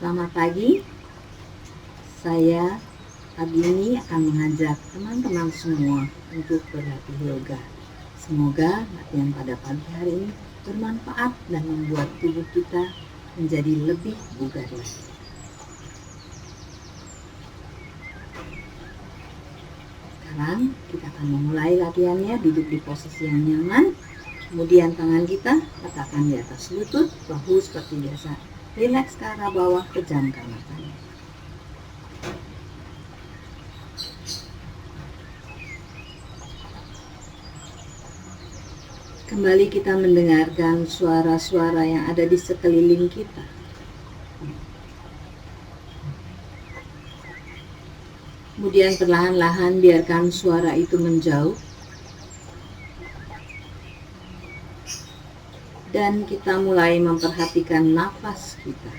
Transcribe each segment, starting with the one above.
Selamat pagi, saya pagi ini akan mengajak teman-teman semua untuk berlatih yoga. Semoga latihan pada pagi hari ini bermanfaat dan membuat tubuh kita menjadi lebih bugar lagi. Sekarang kita akan memulai latihannya. Duduk di posisi yang nyaman. Kemudian tangan kita letakkan di atas lutut, bahu seperti biasa. Rileks ke arah bawah, pejamkan matanya. Kembali kita mendengarkan suara-suara yang ada di sekeliling kita. Kemudian perlahan-lahan biarkan suara itu menjauh. Dan kita mulai memperhatikan nafas kita.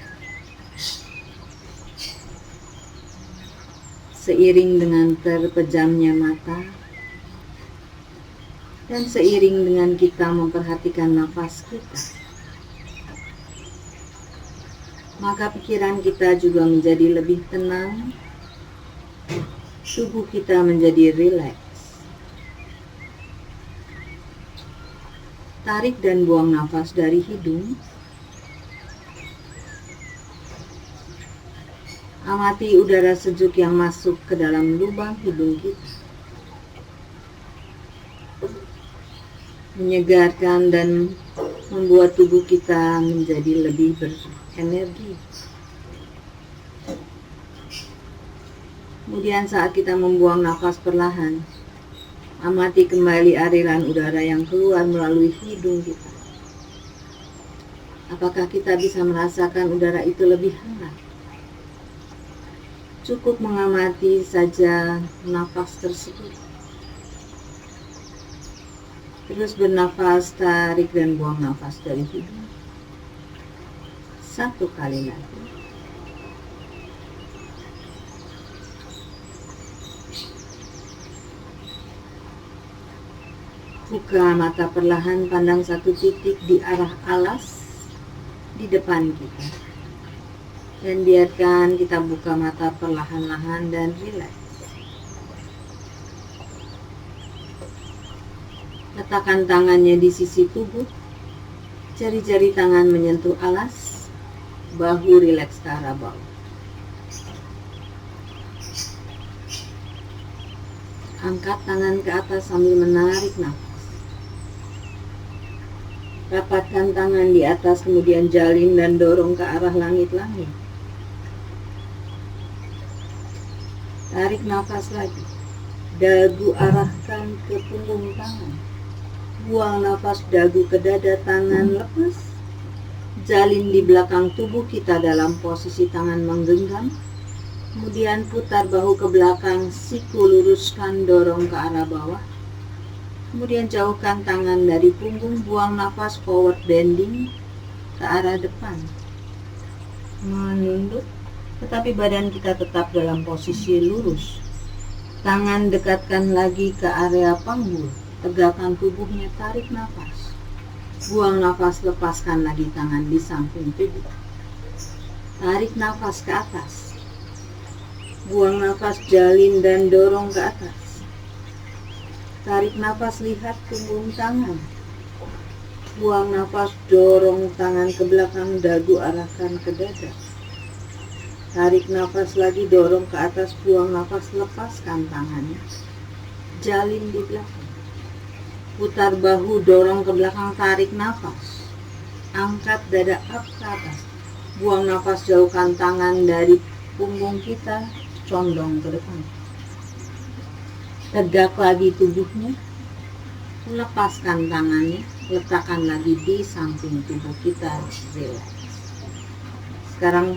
Seiring dengan terpejamnya mata, dan seiring dengan kita memperhatikan nafas kita, maka pikiran kita juga menjadi lebih tenang, tubuh kita menjadi rileks. Tarik dan buang nafas dari hidung. Amati udara sejuk yang masuk ke dalam lubang hidung kita. Menyegarkan dan membuat tubuh kita menjadi lebih berenergi. Kemudian saat kita membuang nafas perlahan, amati kembali aliran udara yang keluar melalui hidung kita. Apakah kita bisa merasakan udara itu lebih hangat? Cukup mengamati saja nafas tersebut. Terus bernafas, tarik dan buang nafas dari hidung. 1 kali lagi. Buka mata perlahan, pandang satu titik di arah alas di depan kita. Dan biarkan kita buka mata perlahan-lahan dan rileks. Letakkan tangannya di sisi tubuh, jari-jari tangan menyentuh alas, bahu rileks ke arah bawah. Angkat tangan ke atas sambil menarik nafas. Rapatkan tangan di atas, kemudian jalin dan dorong ke arah langit-langit. Tarik nafas lagi. Dagu arahkan ke punggung tangan. Buang nafas, dagu ke dada, tangan lepas. Jalin di belakang tubuh kita dalam posisi tangan menggenggam. Kemudian putar bahu ke belakang, siku luruskan, dorong ke arah bawah. Kemudian jauhkan tangan dari punggung, buang nafas, forward bending ke arah depan. Menunduk, tetapi badan kita tetap dalam posisi lurus. Tangan dekatkan lagi ke area panggul, tegakkan tubuhnya, tarik nafas. Buang nafas, lepaskan lagi tangan di samping tubuh. Tarik nafas ke atas. Buang nafas, jalin dan dorong ke atas. Tarik nafas, lihat punggung tangan. Buang nafas, dorong tangan ke belakang, dagu arahkan ke dada. Tarik nafas lagi, dorong ke atas, buang nafas, lepaskan tangannya. Jalin di belakang. Putar bahu, dorong ke belakang, tarik nafas. Angkat dada up ke atas. Buang nafas, jauhkan tangan dari punggung kita, condong ke depan. Tegak lagi tubuhnya, lepaskan tangannya, letakkan lagi di samping tubuh kita, relax. Sekarang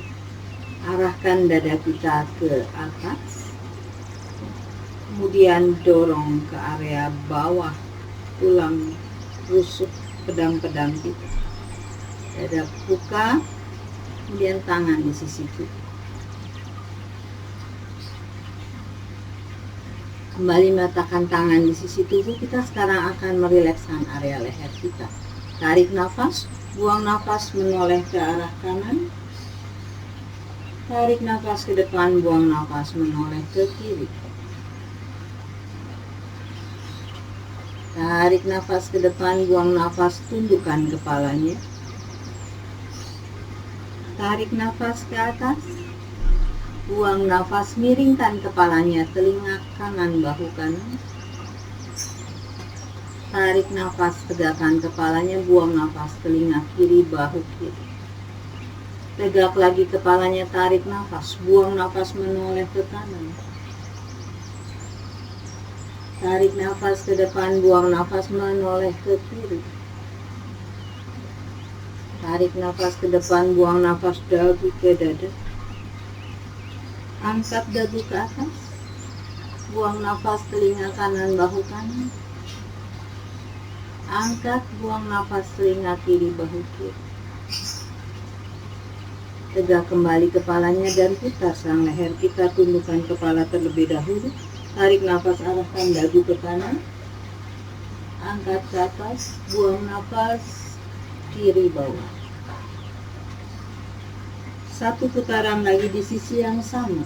arahkan dada kita ke atas, kemudian dorong ke area bawah, tulang rusuk pedang-pedang kita. Dada buka, kemudian tangan di sisi tubuh. Kembali meletakkan tangan di sisi tubuh kita. Sekarang akan merilekskan area leher kita. Tarik nafas, buang nafas, menoleh ke arah kanan. Tarik nafas ke depan, buang nafas menoleh ke kiri. Tarik nafas ke depan, buang nafas, tundukkan kepalanya. Tarik nafas ke atas, buang nafas, miringkan kepalanya, telinga kanan, bahu kanan. Tarik nafas, tegakkan kepalanya, buang nafas, telinga kiri, bahu kiri. Tegak lagi kepalanya, tarik nafas, buang nafas, menoleh ke kanan. Tarik nafas ke depan, buang nafas, menoleh ke kiri. Tarik nafas ke depan, buang nafas, dagu ke dada. Angkat dagu ke atas, buang nafas, telinga kanan, bahu kanan. Angkat, buang nafas, telinga kiri, bahu kiri. Tegak kembali kepalanya dan putar sang leher. Kita tundukkan kepala terlebih dahulu. Tarik nafas, arahkan dagu ke kanan. Angkat ke atas, buang nafas, kiri bawah. Satu putaran lagi di sisi yang sama.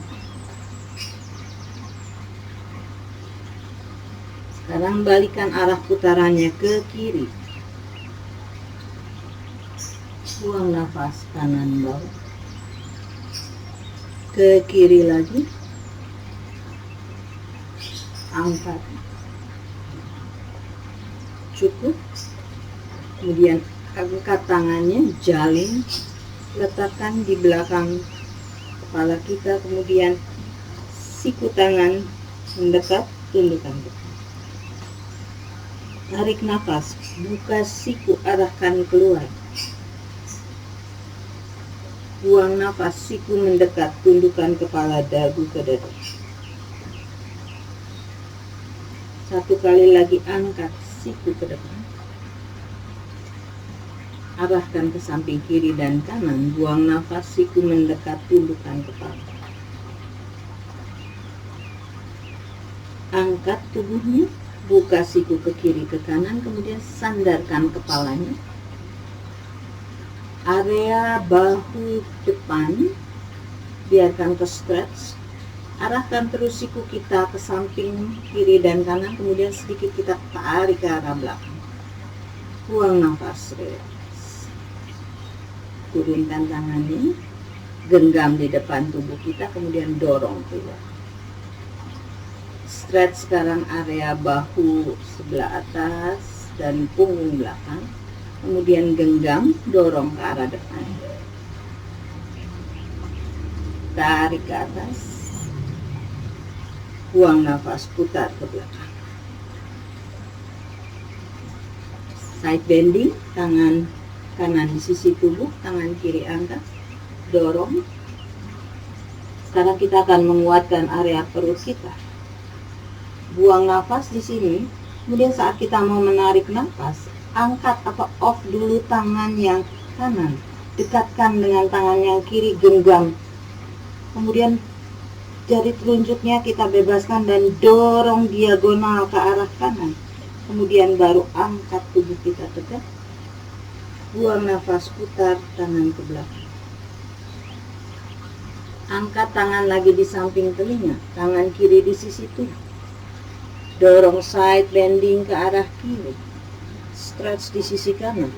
Sekarang balikan arah putarannya ke kiri. Buang nafas, kanan bawah. Ke kiri lagi. Angkat. Cukup. Kemudian angkat tangannya, jalin, letakkan di belakang kepala kita. Kemudian siku tangan mendekat, tundukkan depan. Tarik nafas, buka siku, arahkan keluar. Buang nafas, siku mendekat, tundukkan kepala, dagu ke dada. Satu kali lagi, angkat siku ke depan. Arahkan ke samping kiri dan kanan. Buang nafas, siku mendekat, tundukkan kepala. Angkat tubuhnya, buka siku ke kiri ke kanan, kemudian sandarkan kepalanya. Area bahu depan biarkan ke stretch. Arahkan terus siku kita ke samping kiri dan kanan, kemudian sedikit kita tarik ke arah belakang. Buang nafas, relax. Turunkan tangannya, genggam di depan tubuh kita, kemudian dorong keluar. Stretch sekarang area bahu sebelah atas dan punggung belakang. Kemudian genggam, dorong ke arah depan. Tarik ke atas. Buang nafas, putar ke belakang. Side bending, tangan kanan di sisi tubuh, tangan kiri angkat, dorong. Sekarang kita akan menguatkan area perut kita. Buang nafas di sini. Kemudian saat kita mau menarik nafas, angkat atau off dulu tangan yang kanan. Dekatkan dengan tangan yang kiri, genggam. Kemudian jari telunjuknya kita bebaskan dan dorong diagonal ke arah kanan. Kemudian baru angkat tubuh kita tegak. Buang nafas, putar tangan ke belakang. Angkat tangan lagi di samping telinga, tangan kiri di sisi tubuh. Dorong side bending ke arah kiri. Stretch di sisi kanan.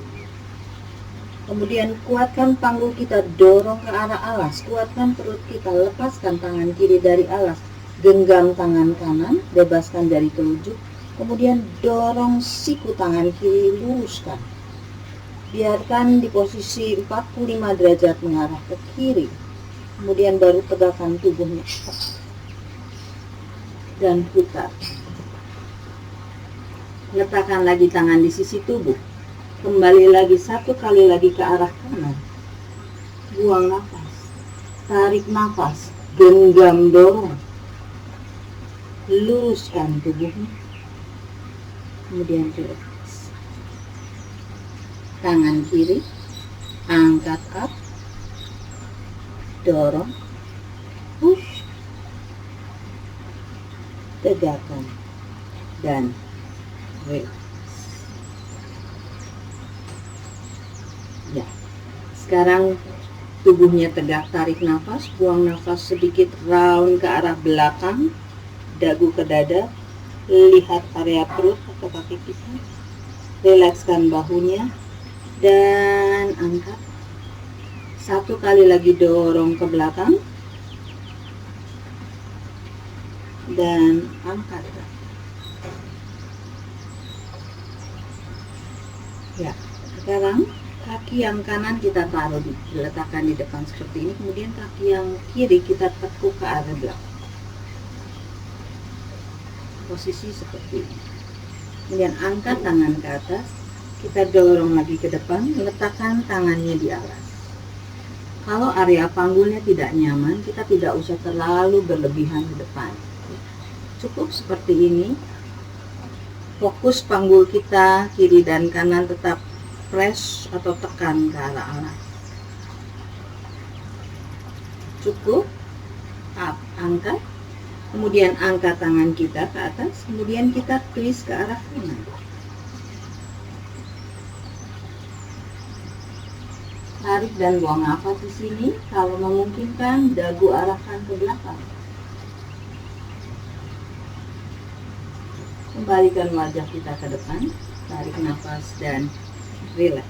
Kemudian kuatkan panggul kita, dorong ke arah alas. Kuatkan perut kita, lepaskan tangan kiri dari alas. Genggam tangan kanan, bebaskan jari telunjuk. Kemudian dorong siku tangan kiri, luruskan. Biarkan di posisi 45 derajat mengarah ke kiri. Kemudian baru tegakkan tubuhnya. Dan putar. Letakkan lagi tangan di sisi tubuh. Kembali lagi, satu kali lagi ke arah kanan. Buang nafas. Tarik nafas. Genggam, dorong. Luruskan tubuhnya. Kemudian relax. Tangan kiri. Angkat up. Dorong. Push. Tegakkan. Dan relax. Ya, sekarang Tubuhnya tegak, tarik nafas, buang nafas sedikit round ke arah belakang, dagu ke dada, lihat area perut atau kaki kita, rilekskan bahunya, dan angkat. Satu kali lagi dorong ke belakang, dan angkat. Ya, sekarang kaki yang kanan kita taruh diletakkan di depan seperti ini, kemudian kaki yang kiri kita tekuk ke arah belakang. Posisi seperti ini. Kemudian angkat tangan ke atas, kita dorong lagi ke depan, letakkan tangannya di atas. Kalau area panggulnya tidak nyaman, kita tidak usah terlalu berlebihan di depan. Cukup seperti ini. Fokus panggul kita kiri dan kanan tetap press atau tekan ke arah alas. Cukup. Up, angkat. Kemudian angkat tangan kita ke atas, kemudian kita twist ke arah kanan. Tarik dan buang nafas di sini. Kalau memungkinkan, dagu arahkan ke belakang. Kembalikan wajah kita ke depan, tarik nafas dan relax.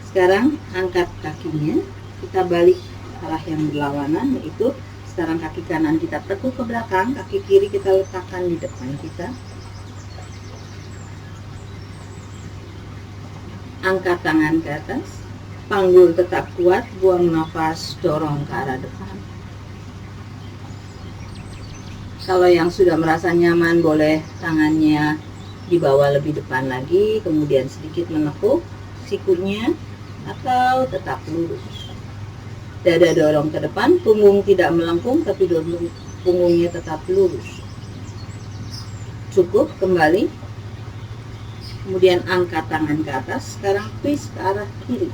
Sekarang angkat kakinya, kita balik arah yang berlawanan, yaitu sekarang kaki kanan kita tekuk ke belakang, kaki kiri kita letakkan di depan kita. Angkat tangan ke atas, panggul tetap kuat, buang nafas, dorong ke arah depan. Kalau yang sudah merasa nyaman, boleh tangannya dibawa lebih depan lagi, kemudian sedikit menekuk sikunya, atau tetap lurus. Dada dorong ke depan, punggung tidak melengkung, tapi punggungnya tetap lurus. Cukup, kembali. Kemudian angkat tangan ke atas, sekarang twist ke arah kiri.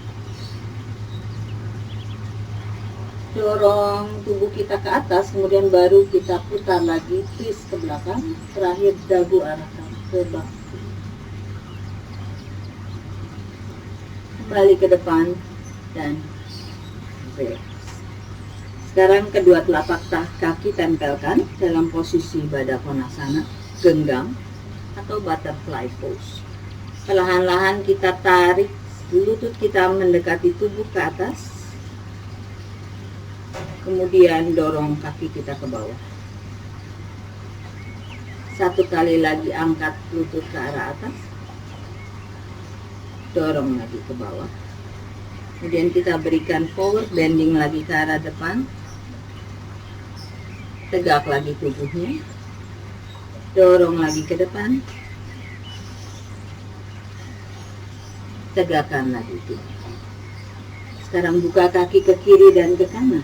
Dorong tubuh kita ke atas, kemudian baru kita putar lagi, twist ke belakang, terakhir dagu arahkan ke bawah. Kembali ke depan dan relax. Sekarang kedua telapak kaki tempelkan dalam posisi Baddha Konasana, genggam atau butterfly pose. Perlahan-lahan kita tarik lutut kita mendekati tubuh ke atas. Kemudian dorong kaki kita ke bawah. Satu kali lagi angkat lutut ke arah atas. Dorong lagi ke bawah. Kemudian kita berikan forward bending lagi ke arah depan. Tegak lagi tubuhnya. Dorong lagi ke depan. Tegakkan lagi tubuh. Sekarang buka kaki ke kiri dan ke kanan.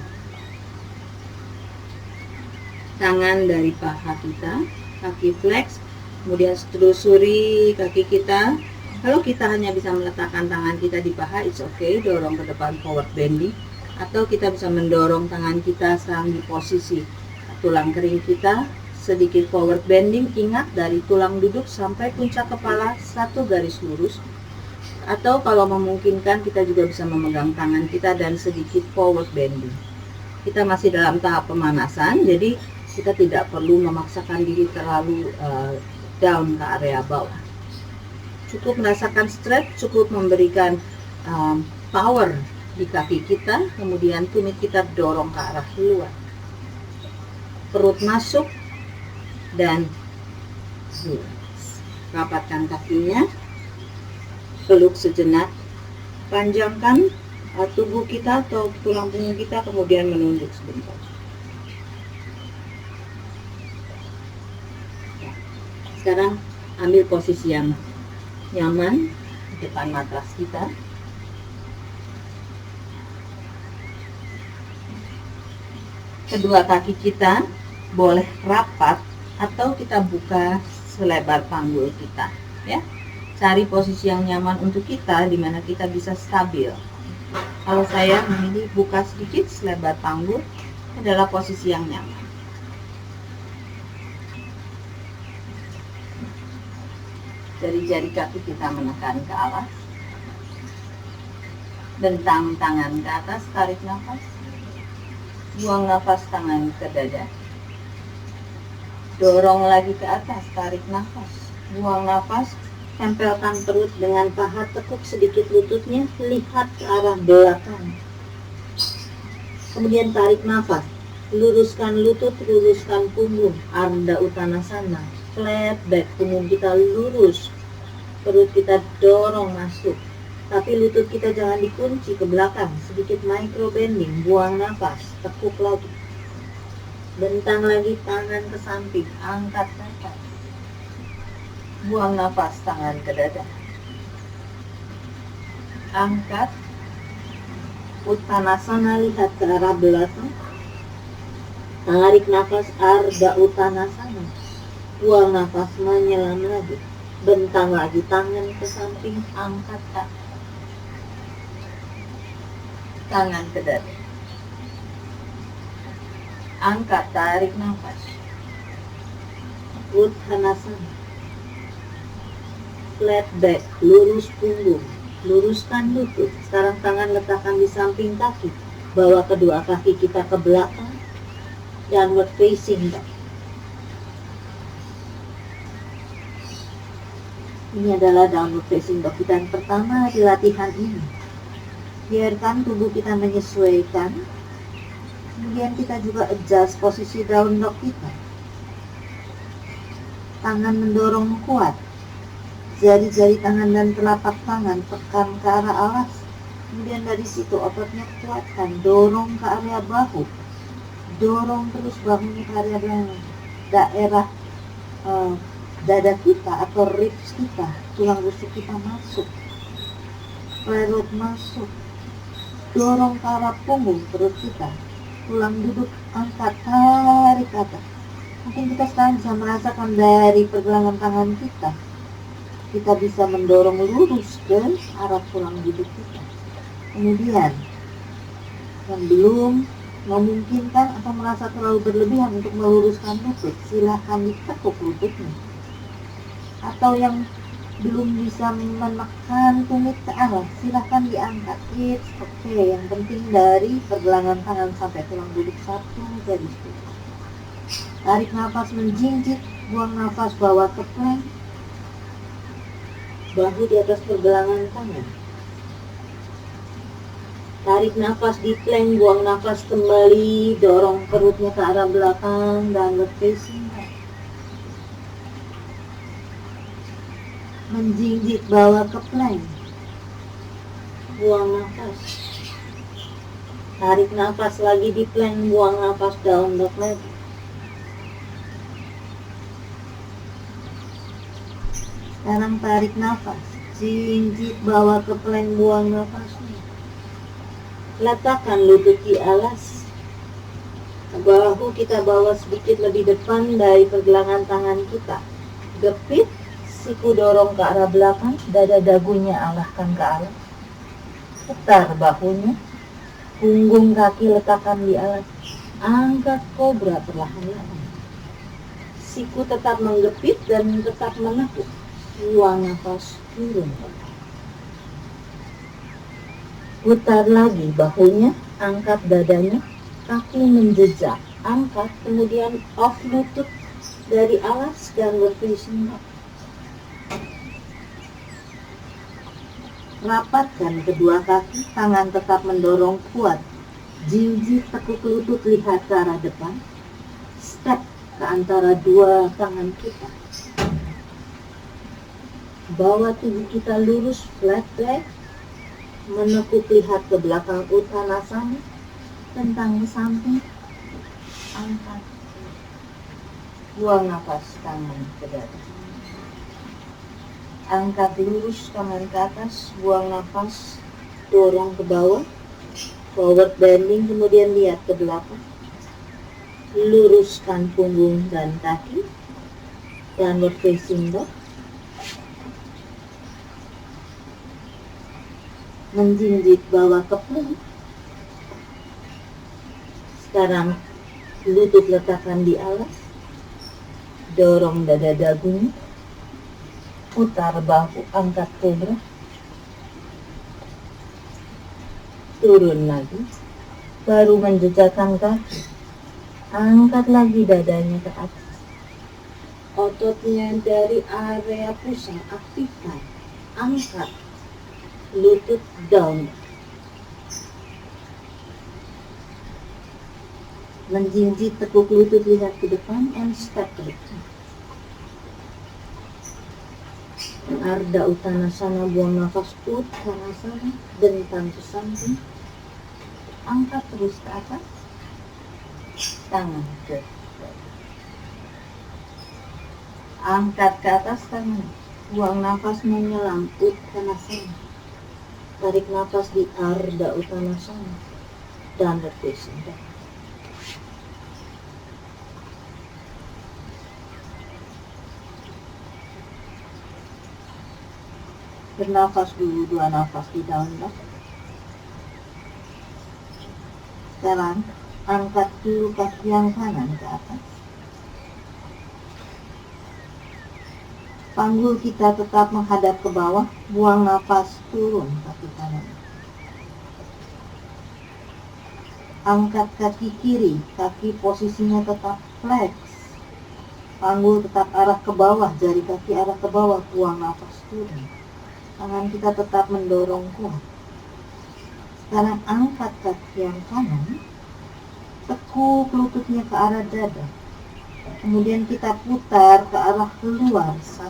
Tangan dari paha kita, kaki flex, kemudian telusuri kaki kita. Kalau kita hanya bisa meletakkan tangan kita di paha, it's okay, dorong ke depan forward bending. Atau kita bisa mendorong tangan kita sang di posisi tulang kering kita, sedikit forward bending. Ingat, dari tulang duduk sampai puncak kepala satu garis lurus. Atau kalau memungkinkan, kita juga bisa memegang tangan kita dan sedikit forward bending. Kita masih dalam tahap pemanasan, jadi kita tidak perlu memaksakan diri terlalu down ke area bawah. Cukup merasakan stretch, cukup memberikan power di kaki kita, kemudian tumit kita dorong ke arah luar. Perut masuk dan rapatkan kakinya, peluk sejenak, panjangkan tubuh kita atau tulang punggung kita, kemudian menunduk sebentar. Sekarang ambil posisi yang nyaman di depan matras kita. Kedua kaki kita boleh rapat atau kita buka selebar panggul kita, ya. Cari posisi yang nyaman untuk kita, di mana kita bisa stabil. Kalau saya memilih buka sedikit selebar panggul, adalah posisi yang nyaman. Jari-jari kaki kita menekan ke alas. Bentang tangan ke atas, tarik nafas. Buang nafas tangan ke dada. Dorong lagi ke atas, tarik nafas. Buang nafas, tempelkan perut dengan paha, tekuk sedikit lututnya, lihat ke arah belakang. Kemudian tarik nafas, luruskan lutut, luruskan punggung, Ardha Uttanasana, flat back, punggung kita lurus, perut kita dorong masuk, tapi lutut kita jangan dikunci ke belakang, sedikit micro bending, buang nafas, tekuk lagi, bentang lagi tangan ke samping, angkat nafas, buang nafas tangan ke dada, angkat, Uttanasana, lihat ke arah belakang, tarik nafas Ardha Uttanasana, buang nafas menyelam lagi, bentang lagi tangan ke samping, angkat kaki, tangan ke dada, angkat, tarik nafas, Uttanasana, flat back, lurus punggung, luruskan lutut. Sekarang tangan letakkan di samping kaki, bawa kedua kaki kita ke belakang, downward facing dog. Ini adalah downward facing dog kita yang pertama di latihan ini. Biarkan tubuh kita menyesuaikan. Kemudian kita juga adjust posisi down dog kita. Tangan mendorong kuat. Jari-jari tangan dan telapak tangan tekan ke arah alas. Kemudian dari situ ototnya kuatkan. Dorong ke area bahu. Dorong terus bahunya ke area daerah dada kita atau ribs kita, tulang rusuk kita masuk, perut masuk, dorong ke arah punggung perut kita, tulang duduk angkat, tarik ke atas. Mungkin kita sekarang bisa merasakan dari pergelangan tangan kita bisa mendorong lurus ke arah tulang duduk kita. Kemudian yang belum memungkinkan atau merasa terlalu berlebihan untuk meluruskan lutut, silahkan ditekuk lututnya. Atau yang belum bisa menekan tumit ke atas, silahkan diangkat. It's okay. Yang penting dari pergelangan tangan sampai tulang duduk satu garis. Tarik nafas menjinjit, buang nafas bawa ke plank. Bahu di atas pergelangan tangan. Tarik nafas di plank, buang nafas kembali, dorong perutnya ke arah belakang, downward facing. Menjinjit, bawa ke plank. Buang nafas. Tarik nafas lagi di plank, buang nafas down dog lagi. Sekarang tarik nafas, jinjit, bawa ke plank, buang nafasnya. Letakkan lutut di alas. Bahu kita bawa sedikit lebih depan dari pergelangan tangan kita. Gepit, siku dorong ke arah belakang, dada dagunya arahkan ke alas. Putar bahunya, punggung kaki letakkan di alas. Angkat kobra perlahan-lahan. Siku tetap menggepit dan tetap menekuk. Buang nafas, turun. Putar lagi bahunya, angkat dadanya, kaki menjejak, angkat, kemudian off lutut dari alas dan facing up. Rapatkan kedua kaki, tangan tetap mendorong kuat. Jinjit, tekuk lutut, lihat ke arah depan. Step ke antara dua tangan kita. Bawa tubuh kita lurus, flat back. Menekuk, lihat ke belakang, Uttanasana. Tentang ke samping. Angkat. Buang nafas, tangan ke dada. Angkat lurus, tangan ke atas. Buang nafas, dorong ke bawah. Forward bending, kemudian lihat ke belakang. Luruskan punggung dan kaki. Downward facing dog. Menjinjit, bawa ke plank. Sekarang lutut letakkan di alas. Dorong dada dagunya. Putar bahu, angkat kobra. Turun lagi. Baru menjejakkan kaki, angkat lagi dadanya ke atas. Ototnya dari area pusat aktifkan, angkat, lutut down, menjinjit tekuk lutut, lihat ke depan and step ke depan. Ardha Uttanasana, buang nafas, Uttanasana, bentang ke samping, angkat terus ke atas, tangan ke angkat ke atas tangan, buang nafas menyelam, Uttanasana, tarik nafas di Ardha Uttanasana, downward facing dog. Bernafas dulu 2 nafas di down dog. Sekarang angkat dulu kaki yang kanan ke atas. Panggul kita tetap menghadap ke bawah, buang nafas, turun kaki kanan. Angkat kaki kiri, kaki posisinya tetap flex. Panggul tetap arah ke bawah, jari kaki arah ke bawah, buang nafas, turun. Tangan kita tetap mendorong kuat. Sekarang angkat kaki yang kanan, tekuk lututnya ke arah dada. Kemudian kita putar ke arah keluar, 1.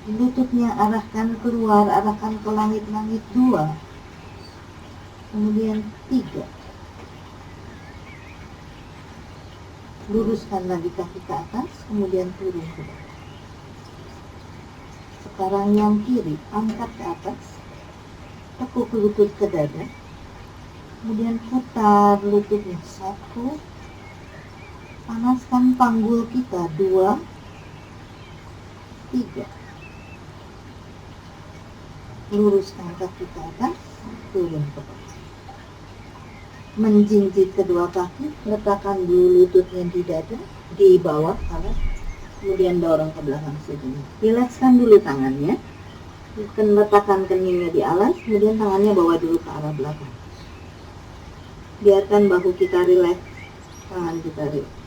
Lututnya arahkan keluar, arahkan ke langit-langit, 2. Kemudian 3. Luruskan lagi kaki ke atas, kemudian turun ke bawah. Sekarang yang kiri, angkat ke atas, tekuk lutut ke dada, kemudian putar lututnya, 1. Panaskan panggul kita, 2, 3. Luruskan kaki ke atas, turun ke bawah. Menjinjit kedua kaki, letakkan dulu lututnya di dada, di bawah alas, kemudian dorong ke belakang sejenak. Rilekskan dulu tangannya, letakkan keningnya di alas, kemudian tangannya bawa dulu ke arah belakang. Biarkan bahu kita rileks, tangan kita rileks.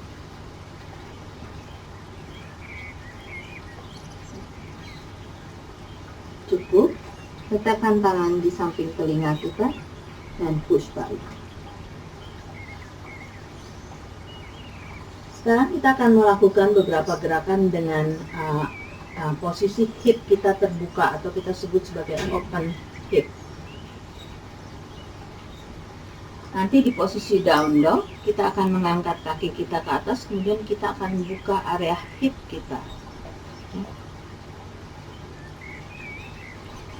Cukup, letakkan tangan di samping telinga kita dan push balik. Sekarang kita akan melakukan beberapa gerakan dengan posisi hip kita terbuka atau kita sebut sebagai open hip. Nanti di posisi down dog kita akan mengangkat kaki kita ke atas, kemudian kita akan buka area hip kita.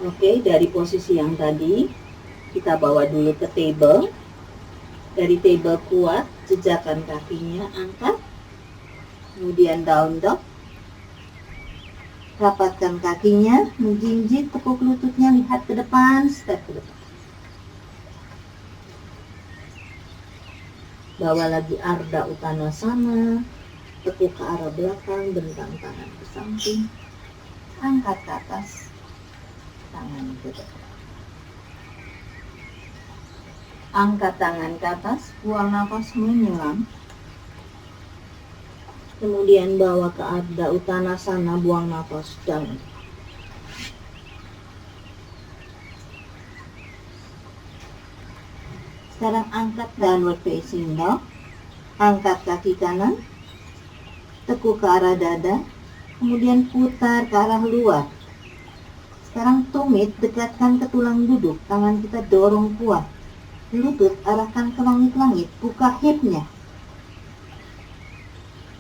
Oke, dari posisi yang tadi kita bawa dulu ke table. Dari table kuat, jejakkan kakinya, angkat. Kemudian down dog, rapatkan kakinya, menjinjit tekuk lututnya, lihat ke depan, step ke depan. Bawa lagi Ardha Uttanasana, tekuk ke arah belakang, bentang tangan ke samping, angkat ke atas, tangan ke depan. Angkat tangan ke atas, buang nafas menyelam. Kemudian bawa ke Ardha Uttanasana, buang nafas down. Sekarang angkat downward facing dog. Angkat kaki kanan, tekuk ke arah dada, kemudian putar ke arah luar. Sekarang tumit, dekatkan ke tulang duduk, tangan kita dorong kuat. Lutut arahkan ke langit-langit, buka hipnya.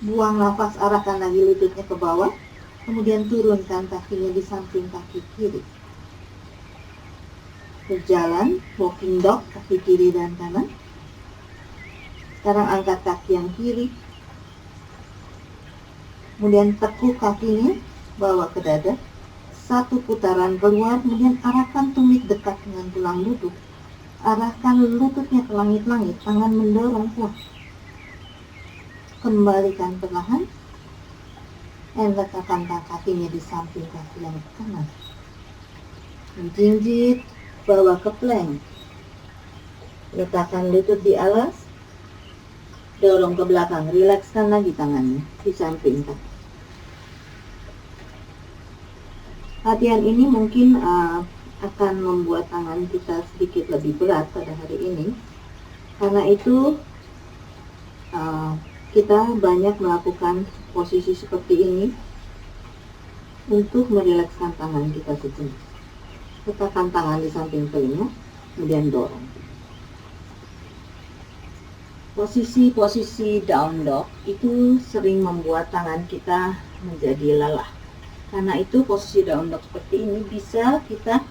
Buang nafas, arahkan lagi lututnya ke bawah, kemudian turunkan kakinya di samping kaki kiri. Berjalan, walking dog, kaki kiri dan kanan. Sekarang angkat kaki yang kiri, kemudian tekuk kakinya, bawa ke dada, 1 putaran keluar, kemudian arahkan tumit dekat dengan tulang lutut. Arahkan lututnya ke langit-langit, tangan mendorong kuat. Kembalikan perlahan, dan letakkan kakinya di samping kaki yang kanan. Menjinjit, bawa ke plank. Letakkan lutut di alas, dorong ke belakang, rilekskan lagi tangannya di samping kaki. Latihan ini mungkin akan membuat tangan kita sedikit lebih berat pada hari ini. Karena itu kita banyak melakukan posisi seperti ini untuk merilekskan tangan kita sejenak. Letakkan tangan di samping telinga, kemudian dorong. Posisi down dog itu sering membuat tangan kita menjadi lelah. Karena itu posisi down dog seperti ini bisa kita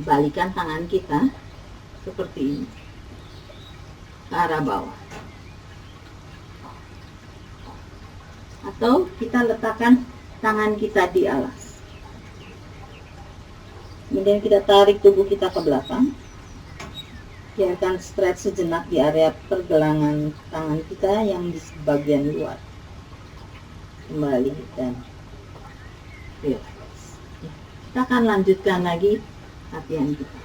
balikan tangan kita seperti ini ke arah bawah. Atau kita letakkan tangan kita di alas. Kemudian kita tarik tubuh kita ke belakang. Biarkan stretch sejenak di area pergelangan tangan kita yang di bagian luar. Kembali dan relax. Kita akan lanjutkan lagi latihan kita.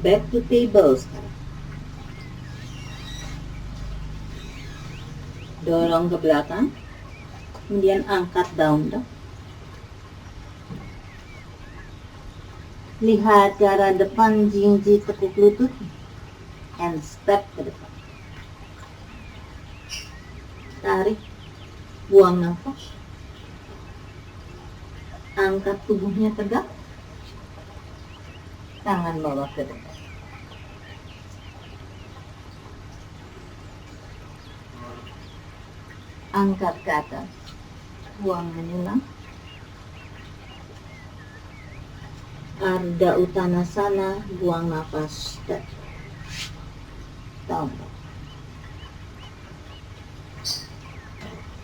Back to table sekarang. Dorong ke belakang, kemudian angkat down dog. Lihat ke arah depan, jinjit tekuk lutut, and step ke depan. Tarik, buang nafas. Angkat tubuhnya tegak, tangan bawa ke depan. Angkat ke atas, buang menyelam. Ardha Uttanasana, buang nafas, step down.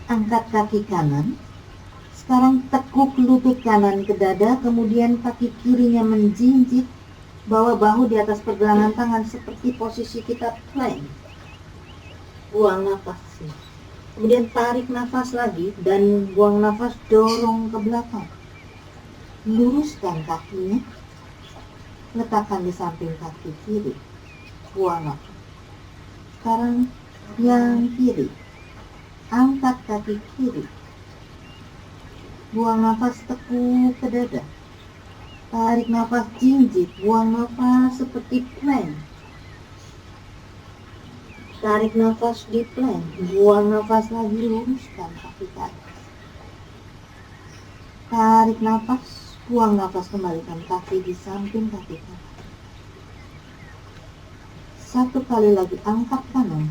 Angkat kaki kanan. Sekarang tekuk lutut kanan ke dada, kemudian kaki kirinya menjinjit, bawa bahu di atas pergelangan tangan seperti posisi kita plank. Buang nafas. Kemudian tarik nafas lagi dan buang nafas, dorong ke belakang. Luruskan kakinya, letakkan di samping kaki kiri. Buang nafas. Sekarang yang kiri. Angkat kaki kiri. Buang nafas, tekuk ke dada. Tarik nafas, jinjit. Buang nafas seperti plank. Tarik nafas di plank. Buang nafas lagi, luruskan kaki ke atas. Tarik nafas, buang nafas, kembalikan kaki di samping kaki kanan. Satu kali lagi, angkat kanan.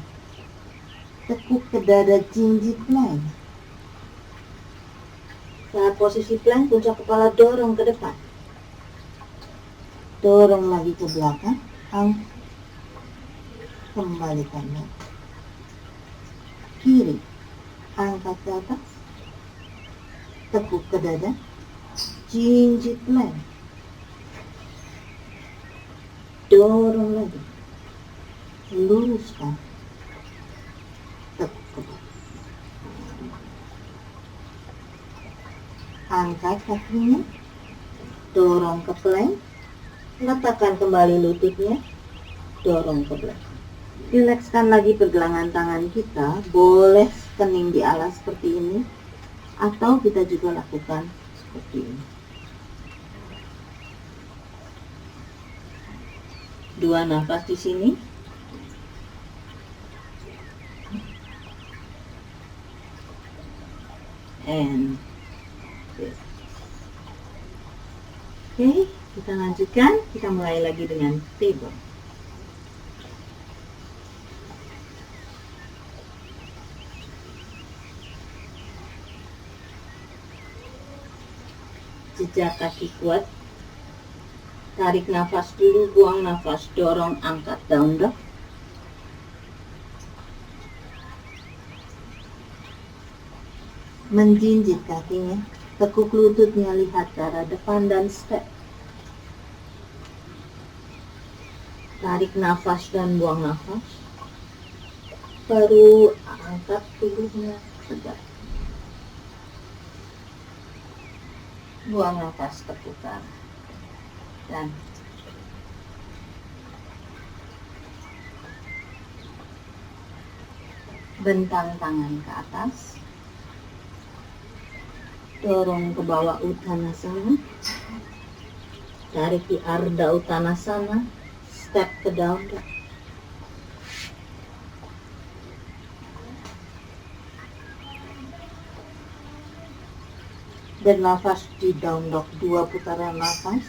Tekuk ke dada, jinjit plank. Saat posisi plank, puncak kepala dorong ke depan. Dorong lagi ke belakang, angkat. Kembalikan lagi. Kiri, angkat ke atas. Tekuk ke dada, jinjit plank. Dorong lagi. Luruskan. Tekuk ke bawah. Angkat kakinya, dorong ke plank, letakkan kembali lututnya, dorong ke belakang. Rilekskan lagi pergelangan tangan kita, boleh kening di alas seperti ini, atau kita juga lakukan seperti ini. 2 nafas di sini. And Oke, kita lanjutkan. Kita mulai lagi dengan table. Jejak kaki kuat. Tarik nafas dulu, buang nafas, dorong, angkat down dog. Menjinjit kakinya, tekuk lututnya, lihat ke arah depan dan step. Tarik nafas dan buang nafas. Baru angkat tubuhnya tegak. Buang nafas, tepukan. Dan Bentang tangan ke atas, dorong ke bawah Uttanasana, tarik di Ardha Uttanasana, step ke down dog. Bernafas di down dog 2 putaran nafas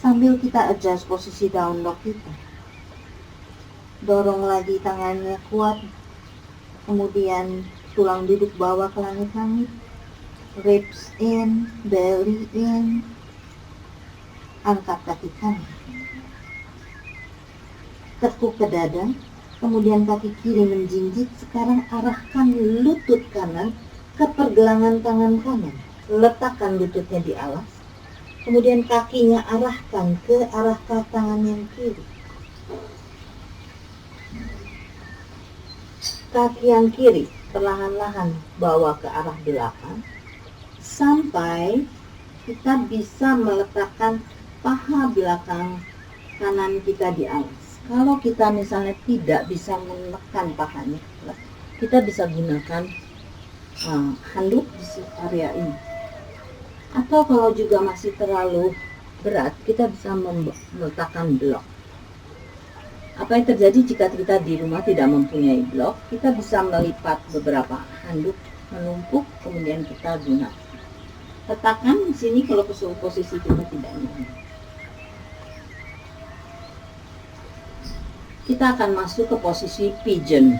sambil kita adjust posisi down dog kita. Dorong lagi tangannya kuat, kemudian tulang duduk bawah ke langit-langit, ribs in, belly in, angkat kaki kanan, tekuk ke dada, kemudian kaki kiri menjinjit. Sekarang arahkan lutut kanan ke pergelangan tangan kanan, letakkan lututnya di alas, kemudian kakinya arahkan ke arah tangan yang kiri. Kaki yang kiri perlahan-lahan bawa ke arah belakang sampai kita bisa meletakkan paha belakang kanan kita di alas. Kalau kita misalnya tidak bisa menekan pahanya, kita bisa gunakan handuk di area ini. Atau kalau juga masih terlalu berat, kita bisa meletakkan blok. Apa yang terjadi jika kita di rumah tidak mempunyai blok? Kita bisa melipat beberapa handuk menumpuk, kemudian kita gunakan. Letakkan di sini kalau posisi kita tidak nyaman. Kita akan masuk ke posisi pigeon.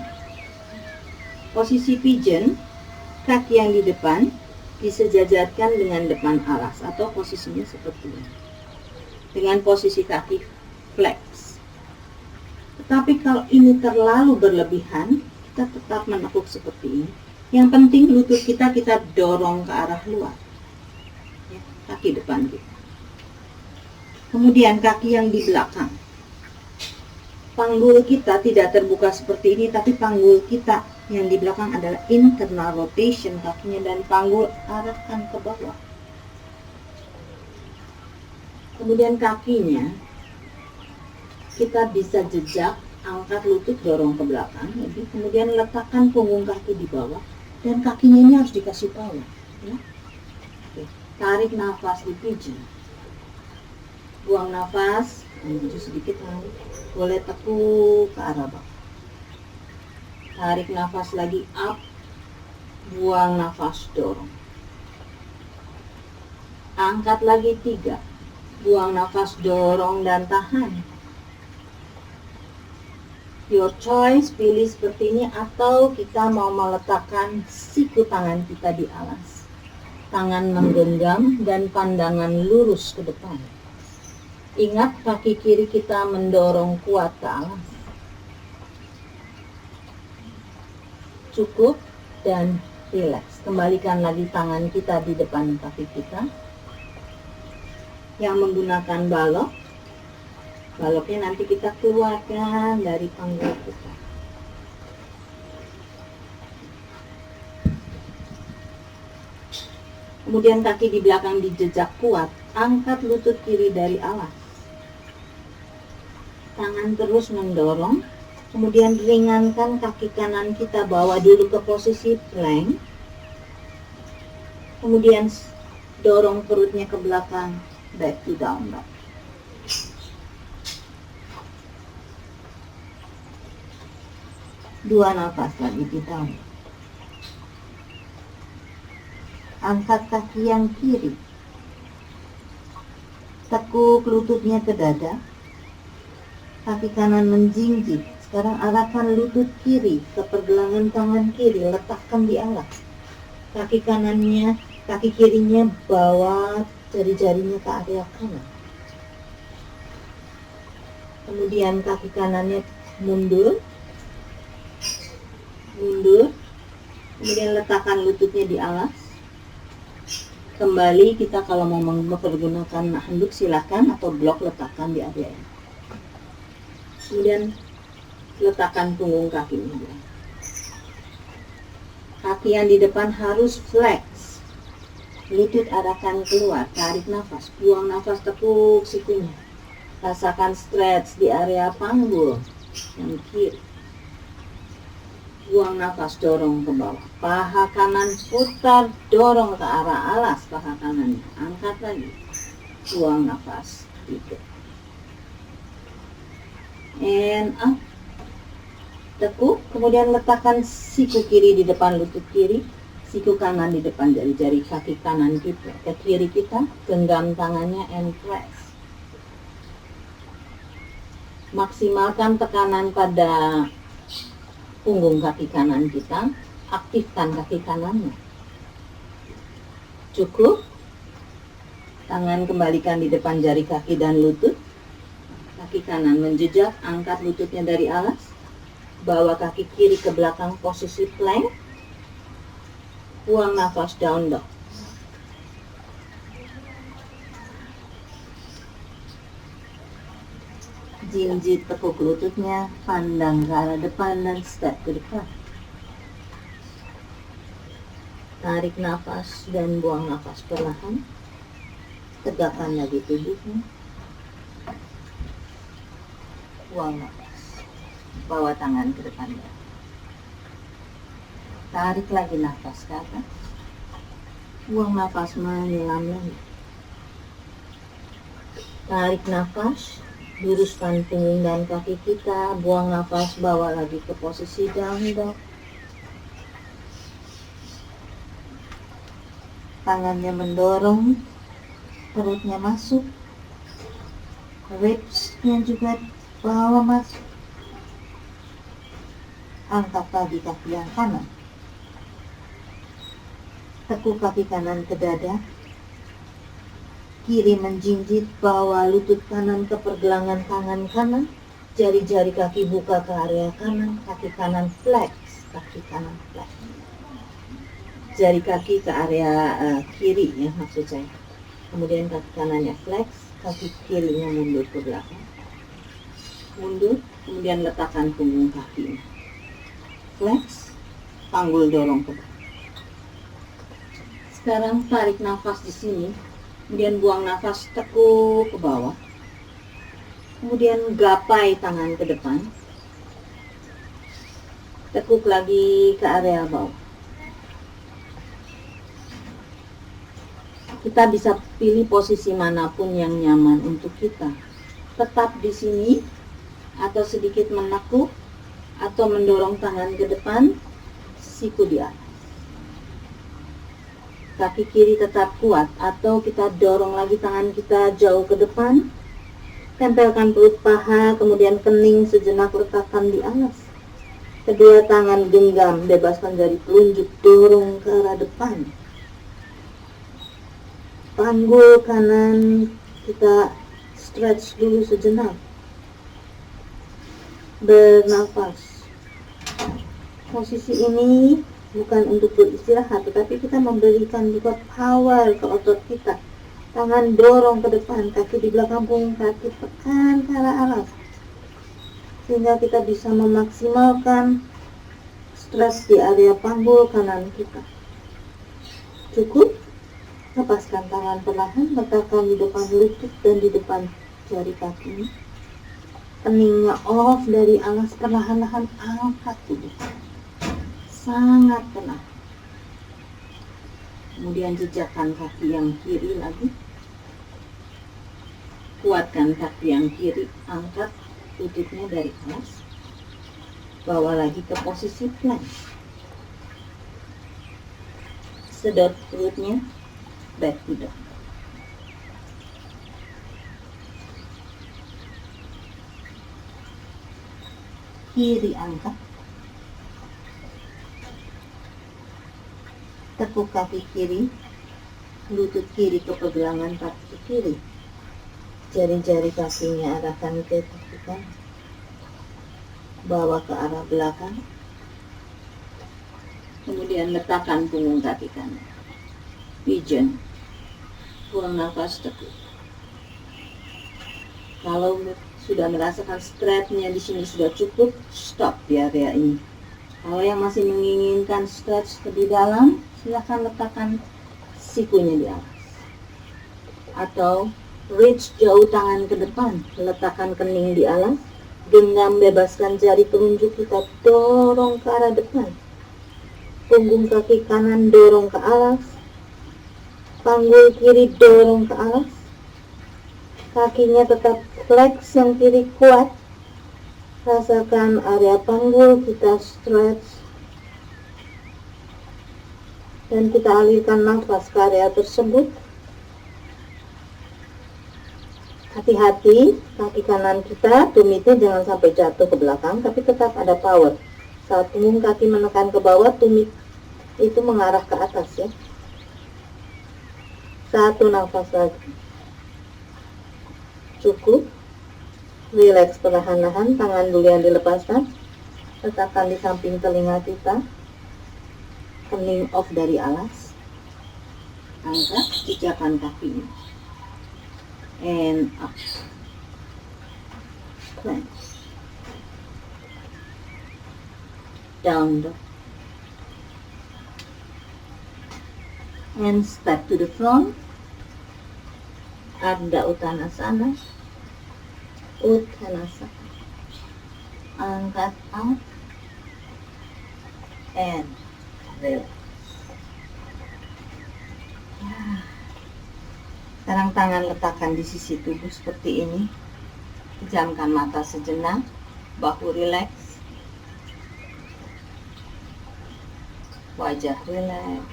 Posisi pigeon, kaki yang di depan disejajarkan dengan depan alas atau posisinya seperti ini. Dengan posisi kaki flex. Tetapi kalau ini terlalu berlebihan, kita tetap menekuk seperti ini. Yang penting lutut kita dorong ke arah luar. Ya, kaki depan kita. Kemudian kaki yang di belakang. Panggul kita tidak terbuka seperti ini, tapi panggul kita yang di belakang adalah internal rotation kakinya dan panggul arahkan ke bawah. Kemudian kakinya kita bisa jejak, angkat lutut, dorong ke belakang, kemudian letakkan punggung kaki di bawah dan kakinya ini harus dikasih power. Ya. Oke. Tarik nafas di pigeon, buang nafas, maju sedikit lagi, boleh tekuk ke arah bawah. Tarik nafas lagi up, buang nafas, dorong. Angkat lagi 3, buang nafas, dorong dan tahan. Your choice, pilih seperti ini atau kita mau meletakkan siku tangan kita di alas. Tangan menggenggam dan pandangan lurus ke depan. Ingat kaki kiri kita mendorong kuat ke alas. Cukup dan rileks. Kembalikan lagi tangan kita di depan kaki kita. Yang menggunakan balok. Baloknya nanti kita keluarkan dari panggul kita. Kemudian kaki di belakang dijejak kuat. Angkat lutut kiri dari alas. Tangan terus mendorong. Kemudian ringankan kaki kanan kita, bawa dulu ke posisi plank. Kemudian dorong perutnya ke belakang, back to down dog. Dua nafas lagi di down. Angkat kaki yang kiri. Tekuk lututnya ke dada. Kaki kanan menjinjit. Sekarang arahkan lutut kiri ke pergelangan tangan kiri. Letakkan di alas. Kaki kirinya bawa jari-jarinya ke area kanan. Kemudian kaki kanannya mundur, kemudian letakkan lututnya di alas. Kembali kita kalau mau mempergunakan handuk silakan, atau blok letakkan di area ini. Kemudian letakkan punggung kakinya. Kaki yang di depan harus flex. Lutut arahkan keluar, tarik nafas, buang nafas, tekuk sikunya. Rasakan stretch di area panggul yang kiri. Buang nafas, dorong ke bawah. Paha kanan putar, dorong ke arah alas paha kanannya. Angkat lagi. Buang nafas, tidur. And up. Tekuk, kemudian letakkan siku kiri di depan lutut kiri, siku kanan di depan jari-jari kaki kanan kita, ke kiri kita, genggam tangannya and press. Maksimalkan tekanan pada punggung kaki kanan kita, aktifkan kaki kanannya. Cukup. Tangan kembalikan di depan jari kaki dan lutut. Kaki kanan menjejak, angkat lututnya dari alas. Bawa kaki kiri ke belakang posisi plank. Buang nafas, down dog. Jinjit tekuk lututnya, pandang ke arah depan dan step ke depan. Tarik nafas dan buang nafas perlahan. Tegakkan lagi tubuhnya. Buang nafas. Bawa tangan ke depan. Tarik lagi nafas ke atas. Buang nafas, menyelam lagi. Tarik nafas, luruskan punggung dan kaki kita. Buang nafas, bawa lagi ke posisi down dog. Tangannya mendorong, perutnya masuk, ribsnya juga bawa masuk. Angkat lagi kaki yang kanan. Tekuk kaki kanan ke dada. Kiri menjinjit, bawa lutut kanan ke pergelangan tangan kanan. Jari-jari kaki buka ke area kanan. Kaki kanan flex. Kaki kanan flex. Jari kaki ke area kiri ya maksud saya. Kemudian kaki kanannya flex. Kaki kirinya mundur ke belakang. Mundur. Kemudian letakkan punggung kakinya. Flex, panggul dorong ke bawah. Sekarang tarik nafas di sini, kemudian buang nafas, tekuk ke bawah. Kemudian gapai tangan ke depan. Tekuk lagi ke area bawah. Kita bisa pilih posisi manapun yang nyaman untuk kita. Tetap di sini atau sedikit menekuk. Atau mendorong tangan ke depan, siku di atas. Kaki kiri tetap kuat, atau kita dorong lagi tangan kita jauh ke depan. Tempelkan perut paha, kemudian kening sejenak letakkan di alas. Kedua tangan genggam, bebaskan jari telunjuk, dorong ke arah depan. Panggul kanan, kita stretch dulu sejenak. Bernafas. Posisi ini bukan untuk beristirahat, tetapi kita memberikan juga power ke otot kita. Tangan dorong ke depan, kaki di belakang punggung, kaki tekan ke arah alas. Sehingga kita bisa memaksimalkan stres di area panggul kanan kita. Cukup. Lepaskan tangan perlahan, letakkan di depan lutut dan di depan jari kaki. Keningnya off dari alas, perlahan-lahan angkat tubuh. Sangat tenang. Kemudian jejakkan kaki yang kiri lagi. Kuatkan kaki yang kiri, angkat lututnya dari alas. Bawa lagi ke posisi plank. Sedot perutnya, back to down. Kiri angkat. Tekuk kaki kiri, lutut kiri ke pergelangan kaki kiri. Jari-jari kakinya arahkan ke kaki kanan. Bawa ke arah belakang. Kemudian letakkan punggung kaki kanan. Pigeon. Buang nafas tekuk. Kalau sudah merasakan stretchnya di sini sudah cukup, stop di area ini. Kalau yang masih menginginkan stretch lebih dalam, silakan letakkan sikunya di atas. Atau reach jauh tangan ke depan, letakkan kening di alas, Genggam bebaskan jari telunjuk kita, dorong ke arah depan. Punggung kaki kanan dorong ke alas. Panggul kiri dorong ke alas. Kakinya tetap flex, yang kiri kuat. Rasakan area panggul kita stretch. Dan kita alirkan nafas ke area tersebut. Hati-hati, kaki kanan kita, tumitnya jangan sampai jatuh ke belakang, tapi tetap ada power. Saat punggung kaki menekan ke bawah, tumit itu mengarah ke atas ya. Satu nafas lagi. Cukup. Relax perlahan-lahan, tangan dulu yang dilepaskan. Letakkan di samping telinga kita. Kening off dari alas. Angkat, pijakan kakinya. And up. Clench. Down dog. And step to the front. Ardha Uttanasana. Uttanasana. Angkat up. And relax. Sekarang tangan letakkan di sisi tubuh seperti ini. Pejamkan mata sejenak. Bahu rileks. Wajah rileks.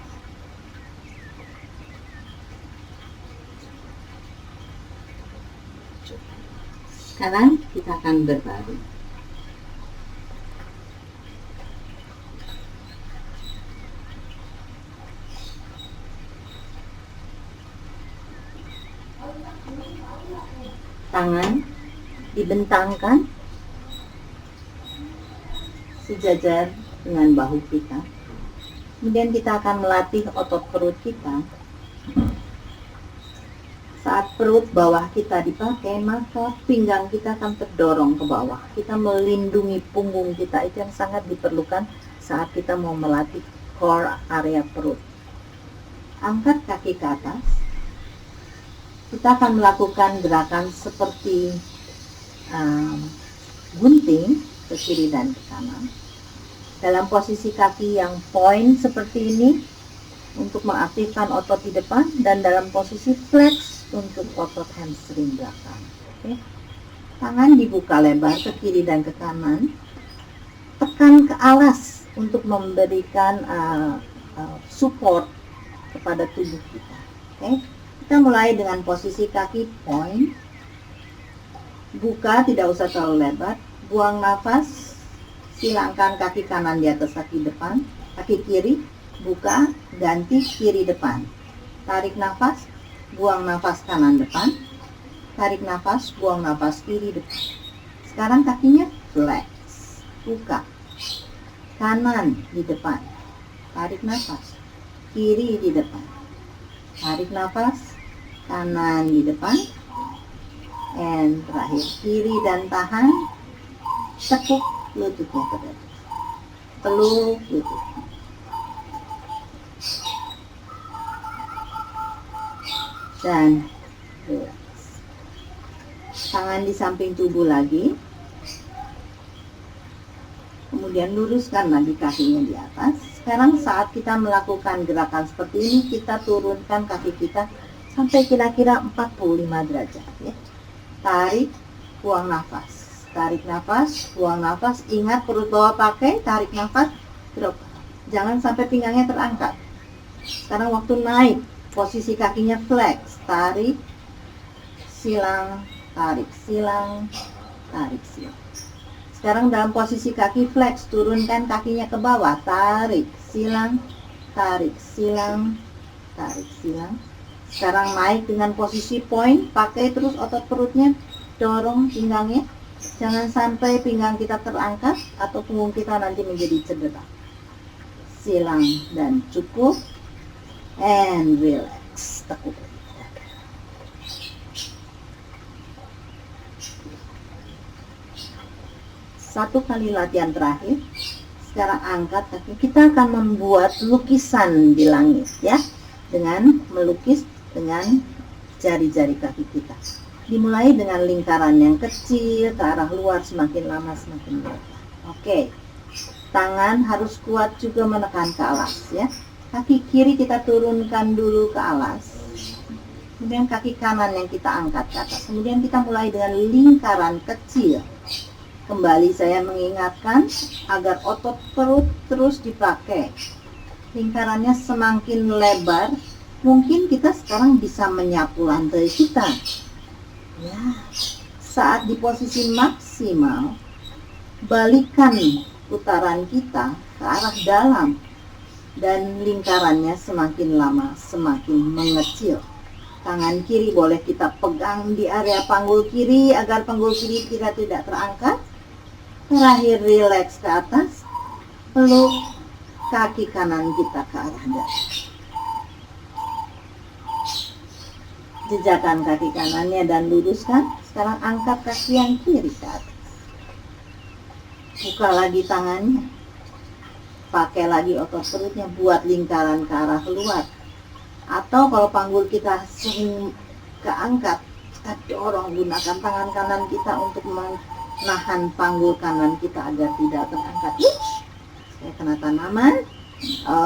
Sekarang kita akan berbaring. Tangan dibentangkan sejajar dengan bahu kita. Kemudian kita akan melatih otot perut kita. Saat perut bawah kita dipakai, maka pinggang kita akan terdorong ke bawah. Kita melindungi punggung kita, itu yang sangat diperlukan saat kita mau melatih core area perut. Angkat kaki ke atas. Kita akan melakukan gerakan seperti gunting ke kiri dan ke kanan. Dalam posisi kaki yang point seperti ini untuk mengaktifkan otot di depan, dan dalam posisi flex untuk otot hamstring belakang. Oke. Tangan dibuka lebar ke kiri dan ke kanan. Tekan ke alas untuk memberikan support kepada tubuh kita. Oke. Kita mulai dengan posisi kaki point. Buka, tidak usah terlalu lebar. Buang nafas. Silangkan kaki kanan di atas kaki depan. Kaki kiri, buka, ganti kiri depan. Tarik nafas, buang nafas kanan depan. Tarik nafas, buang nafas kiri depan. Sekarang kakinya flex. Buka. Kanan di depan. Tarik nafas. Kiri di depan. Tarik nafas. Kanan di depan, and terakhir kiri dan tahan. Tekuk lututnya ke atas, peluk lututnya. Dan relax. Tangan di samping tubuh lagi. Kemudian luruskan lagi kakinya di atas. Sekarang saat kita melakukan gerakan seperti ini, kita turunkan kaki kita sampai kira-kira 45 derajat ya. Tarik, buang nafas. Tarik nafas, buang nafas. Ingat perut bawah pakai, tarik nafas, drop. Jangan sampai pinggangnya terangkat. Sekarang waktu naik, posisi kakinya flex. Tarik, silang, tarik, silang, tarik, silang. Sekarang dalam posisi kaki flex, turunkan kakinya ke bawah. Tarik, silang, tarik, silang, tarik, silang. Sekarang naik dengan posisi point, pakai terus otot perutnya, dorong pinggangnya. Jangan sampai pinggang kita terangkat atau punggung kita nanti menjadi cedera. Silang dan cukup. And relax. Tekuk. Satu kali latihan terakhir. Sekarang angkat kaki. Kita akan membuat lukisan di langit ya. Dengan melukis dengan jari-jari kaki kita. Dimulai dengan lingkaran yang kecil ke arah luar, semakin lama semakin lebar. Oke. Tangan harus kuat juga menekan ke alas ya. Kaki kiri kita turunkan dulu ke alas. Kemudian kaki kanan yang kita angkat ke atas. Kemudian kita mulai dengan lingkaran kecil. Kembali saya mengingatkan agar otot perut terus dipakai. Lingkarannya semakin lebar, mungkin kita sekarang bisa menyapu lantai kita. Ya, saat di posisi maksimal, balikan putaran kita ke arah dalam dan lingkarannya semakin lama semakin mengecil. Tangan kiri boleh kita pegang di area panggul kiri agar panggul kiri kita tidak terangkat. Terakhir rileks ke atas, peluk kaki kanan kita ke arah dada. Jejakkan kaki kanannya dan luruskan. Sekarang angkat kaki yang kiri ke atas. Buka lagi tangannya. Pakai lagi otot perutnya, buat lingkaran ke arah luar. Atau kalau panggul kita sering keangkat, kita dorong, gunakan tangan kanan kita untuk menahan panggul kanan kita agar tidak terangkat. Saya kena tanaman.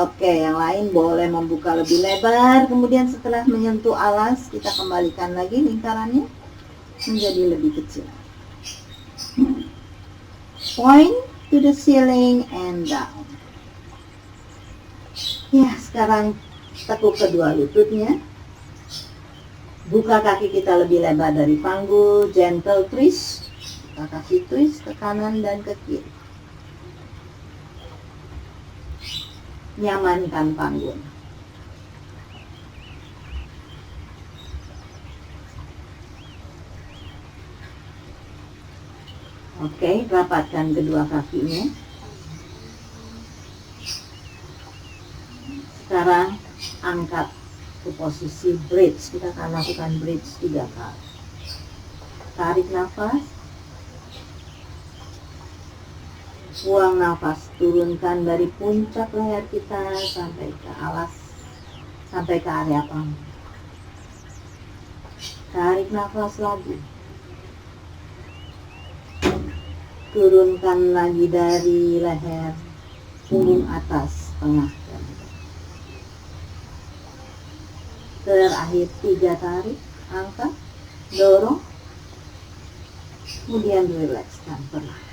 Oke, yang lain boleh membuka lebih lebar. Kemudian setelah menyentuh alas, kita kembalikan lagi lingkarannya menjadi lebih kecil. Point to the ceiling and down. Ya, sekarang tekuk kedua lututnya. Buka kaki kita lebih lebar dari panggul, gentle twist. Kita kasih twist ke kanan dan ke kiri. Nyamankan panggul. Oke, rapatkan kedua kakinya. Sekarang angkat ke posisi bridge. Kita akan lakukan bridge 3 kali. Tarik nafas. Buang nafas, turunkan dari puncak leher kita sampai ke alas, sampai ke area panggul. Tarik nafas lagi. Turunkan lagi dari leher, punggung atas, tengah dan bawah. Terakhir 3 tarik, angkat, dorong, kemudian rilekskan perlahan.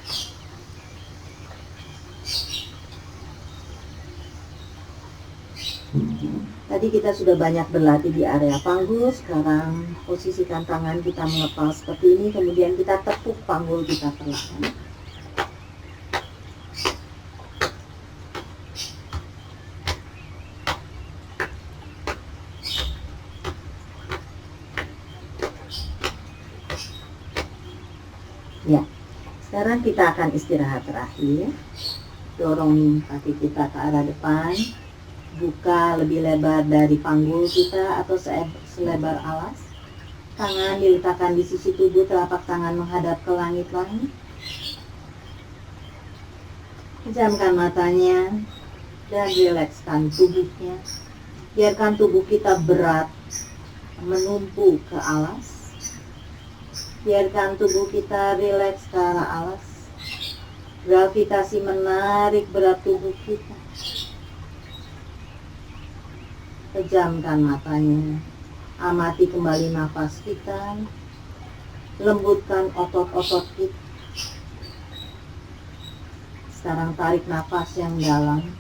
Tadi kita sudah banyak berlatih di area panggul. Sekarang posisikan tangan kita mengepal seperti ini. Kemudian kita tepuk panggul kita perlahan. Ya, sekarang kita akan istirahat terakhir. Dorong kaki kita ke arah depan. Buka lebih lebar dari panggul kita atau selebar alas. Tangan diletakkan di sisi tubuh, telapak tangan menghadap ke langit-langit. Pejamkan matanya dan rilekskan tubuhnya. Biarkan tubuh kita berat menumpu ke alas. Biarkan tubuh kita rileks ke arah alas. Gravitasi menarik berat tubuh kita. Pejamkan matanya, amati kembali nafas kita, lembutkan otot-otot kita. Sekarang tarik nafas yang dalam,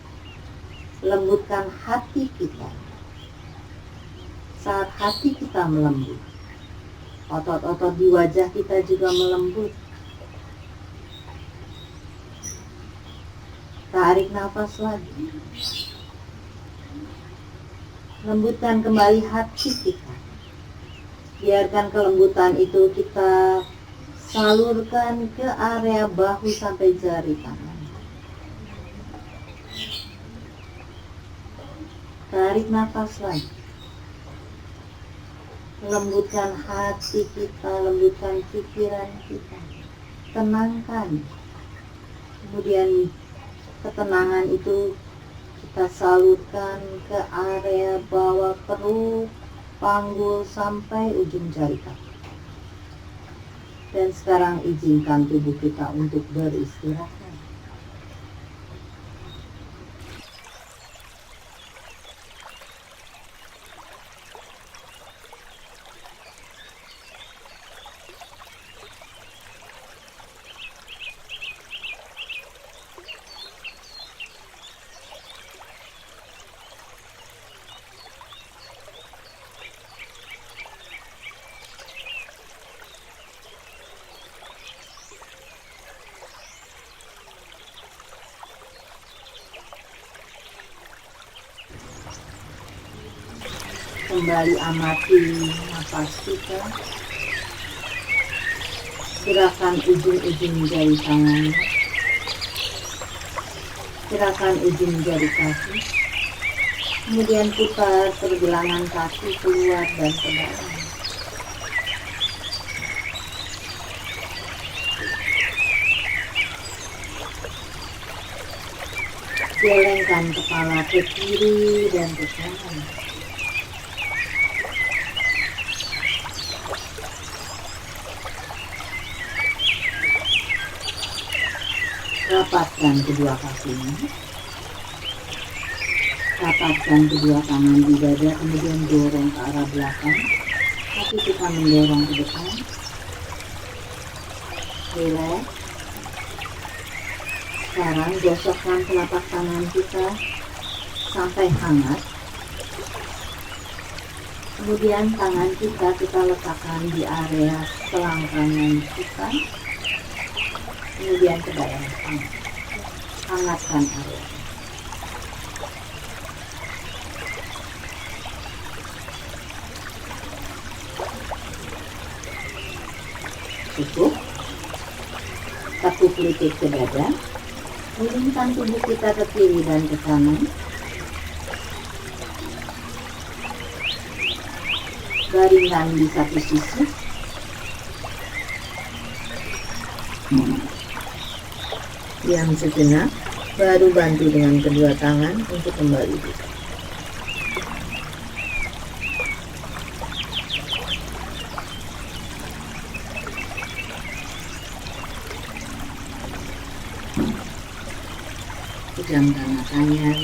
lembutkan hati kita. Saat hati kita melembut, otot-otot di wajah kita juga melembut. Tarik nafas lagi. Lembutkan kembali hati kita. Biarkan kelembutan itu kita salurkan ke area bahu sampai jari tangan. Tarik nafas lagi. Lembutkan hati kita, lembutkan pikiran kita. Tenangkan. Kemudian ketenangan itu kita salurkan ke area bawah perut, panggul sampai ujung jari kaki. Dan sekarang izinkan tubuh kita untuk beristirahat. Kembali amati nafas kita, gerakan ujung-ujung jari tangan, gerakan ujung jari kaki, kemudian putar pergelangan kaki keluar dan ke dalam. Gelengkan kepala ke kiri dan ke kanan. Rapatkan kedua kakinya, rapatkan kedua tangan di dada, kemudian dorong ke arah belakang, kaki kita mendorong ke depan. Relax. Sekarang gosokkan telapak tangan kita sampai hangat. Kemudian tangan kita letakkan di area selangkangan kita. Kemudian ke daerah tangan, hangatkan area. Cukup. Tekuk lutut ke dada, gulingkan tubuh kita ke kiri dan ke kanan. Baringkan di satu sisi. Diam sejenak, baru bantu dengan kedua tangan untuk kembali duduk. Pejamkan matanya,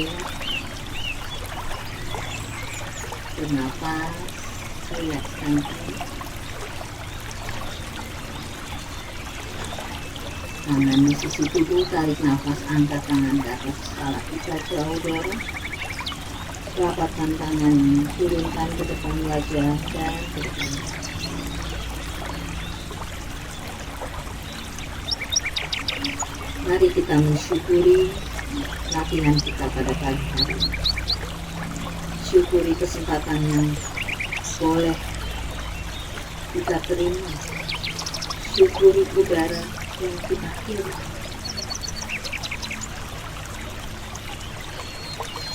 bernafas, rilekskan. Tangan di sisi tubuh, tarik nafas, angkat tangan ke atas kepala kita, jauh dorong. Rapatkan tangan, turunkan ke depan wajah dan ke depan. Mari kita mensyukuri latihan kita pada pagi hari ini. Syukuri kesempatan yang boleh kita terima. Syukuri udara yang kita hirup.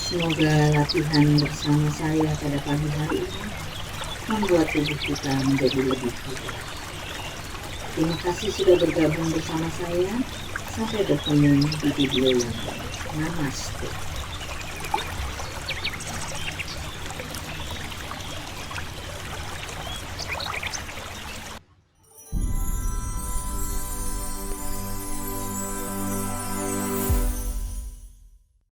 Semoga latihan bersama saya pada pagi hari ini membuat tubuh kita menjadi lebih kuat. Terima kasih sudah bergabung bersama saya. Sampai bertemu di video yang lain. Namaste.